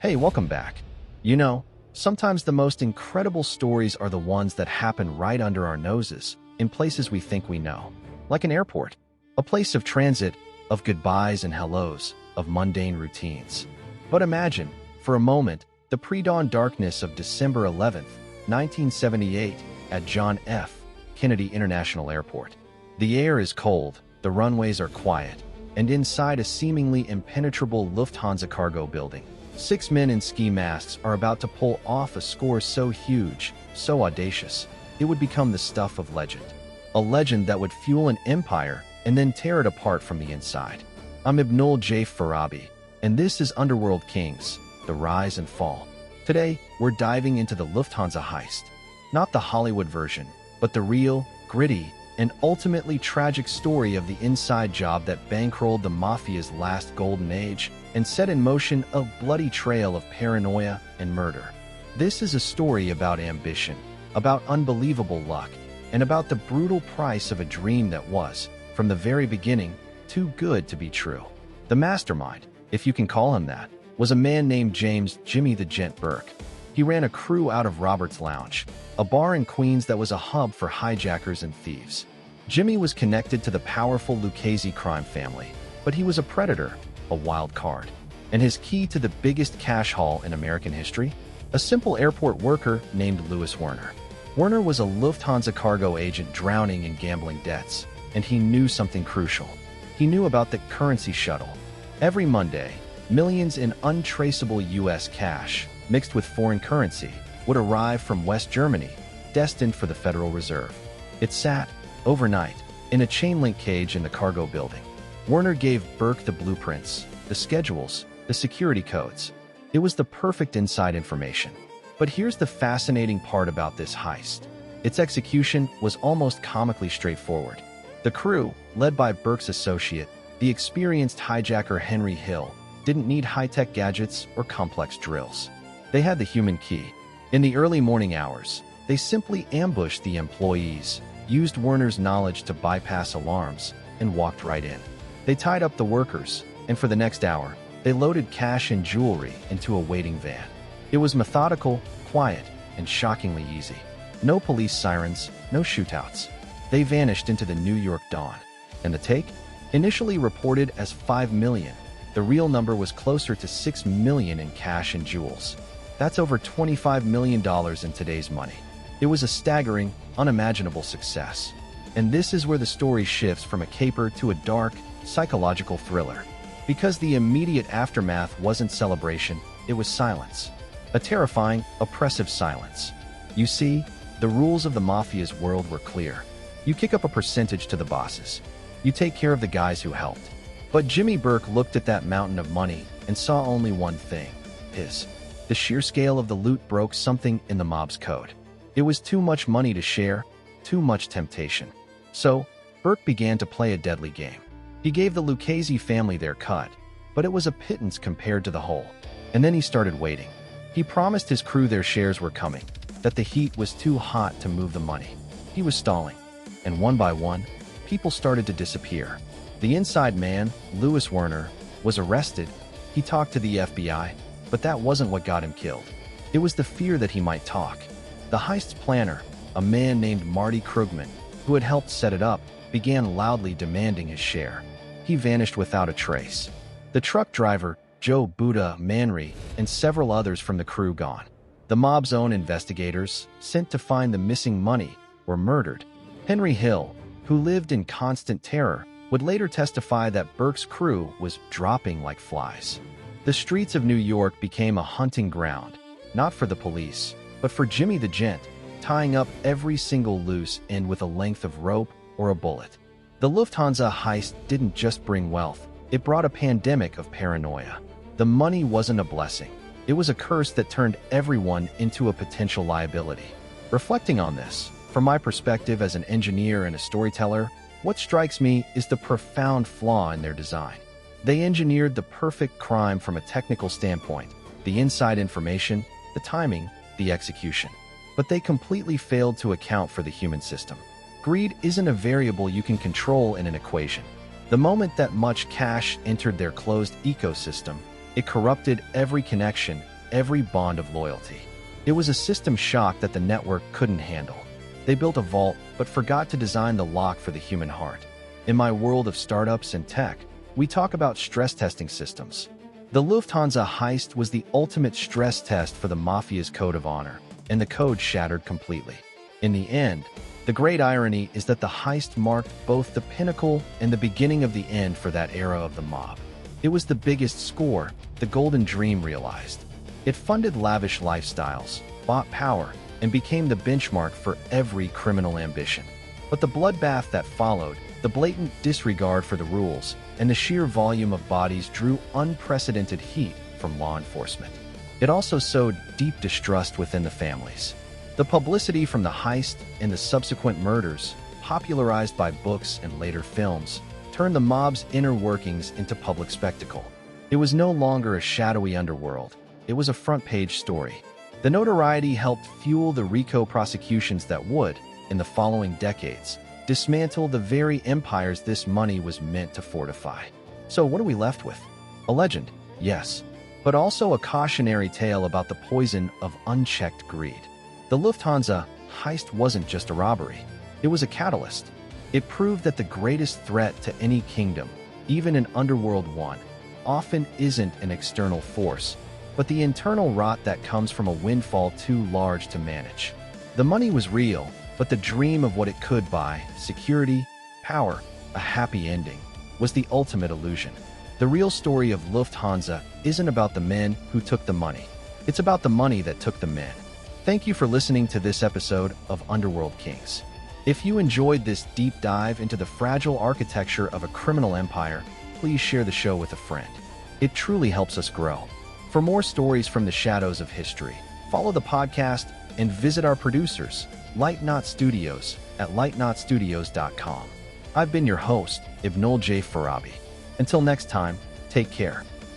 Hey, welcome back. You know, sometimes the most incredible stories are the ones that happen right under our noses, in places we think we know. Like an airport, a place of transit, of goodbyes and hellos, of mundane routines. But imagine, for a moment, the pre-dawn darkness of December 11th, 1978, at John F. Kennedy International Airport. The air is cold, the runways are quiet, and inside a seemingly impenetrable Lufthansa cargo building, 6 men in ski masks are about to pull off a score so huge, so audacious, it would become the stuff of legend. A legend that would fuel an empire and then tear it apart from the inside. I'm Ibnul J. Farabi, and this is Underworld Kings, The Rise and Fall. Today, we're diving into the Lufthansa Heist. Not the Hollywood version, but the real, gritty, and ultimately tragic story of the inside job that bankrolled the Mafia's last golden age and set in motion a bloody trail of paranoia and murder. This is a story about ambition, about unbelievable luck, and about the brutal price of a dream that was, from the very beginning, too good to be true. The mastermind, if you can call him that, was a man named James "Jimmy the Gent" Burke. He ran a crew out of Robert's Lounge, a bar in Queens that was a hub for hijackers and thieves. Jimmy was connected to the powerful Lucchese crime family, but he was a predator, a wild card. And his key to the biggest cash haul in American history? A simple airport worker named Louis Werner. Werner was a Lufthansa cargo agent drowning in gambling debts, and he knew something crucial. He knew about the currency shuttle. Every Monday, millions in untraceable U.S. cash, mixed with foreign currency, would arrive from West Germany, destined for the Federal Reserve. It sat, overnight, in a chain-link cage in the cargo building. Werner gave Burke the blueprints, the schedules, the security codes. It was the perfect inside information. But here's the fascinating part about this heist. Its execution was almost comically straightforward. The crew, led by Burke's associate, the experienced hijacker Henry Hill, didn't need high-tech gadgets or complex drills. They had the human key. In the early morning hours, they simply ambushed the employees, used Werner's knowledge to bypass alarms, and walked right in. They tied up the workers, and for the next hour, they loaded cash and jewelry into a waiting van. It was methodical, quiet, and shockingly easy. No police sirens, no shootouts. They vanished into the New York dawn. And the take? Initially reported as 5 million, the real number was closer to 6 million in cash and jewels. That's over $25 million in today's money. It was a staggering, unimaginable success. And this is where the story shifts from a caper to a dark, psychological thriller. Because the immediate aftermath wasn't celebration, it was silence. A terrifying, oppressive silence. You see, the rules of the Mafia's world were clear. You kick up a percentage to the bosses. You take care of the guys who helped. But Jimmy Burke looked at that mountain of money and saw only one thing: his. The sheer scale of the loot broke something in the mob's code. It was too much money to share, too much temptation. So, Burke began to play a deadly game. He gave the Lucchese family their cut, but it was a pittance compared to the whole. And then he started waiting. He promised his crew their shares were coming, that the heat was too hot to move the money. He was stalling. And one by one, people started to disappear. The inside man, Louis Werner, was arrested. He talked to the FBI, but that wasn't what got him killed. It was the fear that he might talk. The heist's planner, a man named Marty Krugman, who had helped set it up, began loudly demanding his share. He vanished without a trace. The truck driver, Joe Buddha Manry, and several others from the crew gone. The mob's own investigators, sent to find the missing money, were murdered. Henry Hill, who lived in constant terror, would later testify that Burke's crew was dropping like flies. The streets of New York became a hunting ground, not for the police, but for Jimmy the Gent, tying up every single loose end with a length of rope or a bullet. The Lufthansa heist didn't just bring wealth, it brought a pandemic of paranoia. The money wasn't a blessing. It was a curse that turned everyone into a potential liability. Reflecting on this, from my perspective as an engineer and a storyteller, what strikes me is the profound flaw in their design. They engineered the perfect crime from a technical standpoint, the inside information, the timing, the execution. But they completely failed to account for the human system. Greed isn't a variable you can control in an equation. The moment that much cash entered their closed ecosystem, it corrupted every connection, every bond of loyalty. It was a system shock that the network couldn't handle. They built a vault, but forgot to design the lock for the human heart. In my world of startups and tech, we talk about stress testing systems. The Lufthansa heist was the ultimate stress test for the Mafia's code of honor, and the code shattered completely. In the end, the great irony is that the heist marked both the pinnacle and the beginning of the end for that era of the mob. It was the biggest score, the golden dream realized. It funded lavish lifestyles, bought power, and became the benchmark for every criminal ambition. But the bloodbath that followed, the blatant disregard for the rules, and the sheer volume of bodies drew unprecedented heat from law enforcement. It also sowed deep distrust within the families. The publicity from the heist and the subsequent murders, popularized by books and later films, turned the mob's inner workings into public spectacle. It was no longer a shadowy underworld. It was a front-page story. The notoriety helped fuel the RICO prosecutions that would, in the following decades, dismantle the very empires this money was meant to fortify. So what are we left with? A legend, yes, but also a cautionary tale about the poison of unchecked greed. The Lufthansa heist wasn't just a robbery. It was a catalyst. It proved that the greatest threat to any kingdom, even an underworld one, often isn't an external force, but the internal rot that comes from a windfall too large to manage. The money was real, but the dream of what it could buy, security, power, a happy ending, was the ultimate illusion. The real story of Lufthansa isn't about the men who took the money. It's about the money that took the men. Thank you for listening to this episode of Underworld Kings. If you enjoyed this deep dive into the fragile architecture of a criminal empire, please share the show with a friend. It truly helps us grow. For more stories from the shadows of history, follow the podcast and visit our producers, Light Knot Studios, at lightknotstudios.com. I've been your host, Ibnul J. Farabi. Until next time, take care.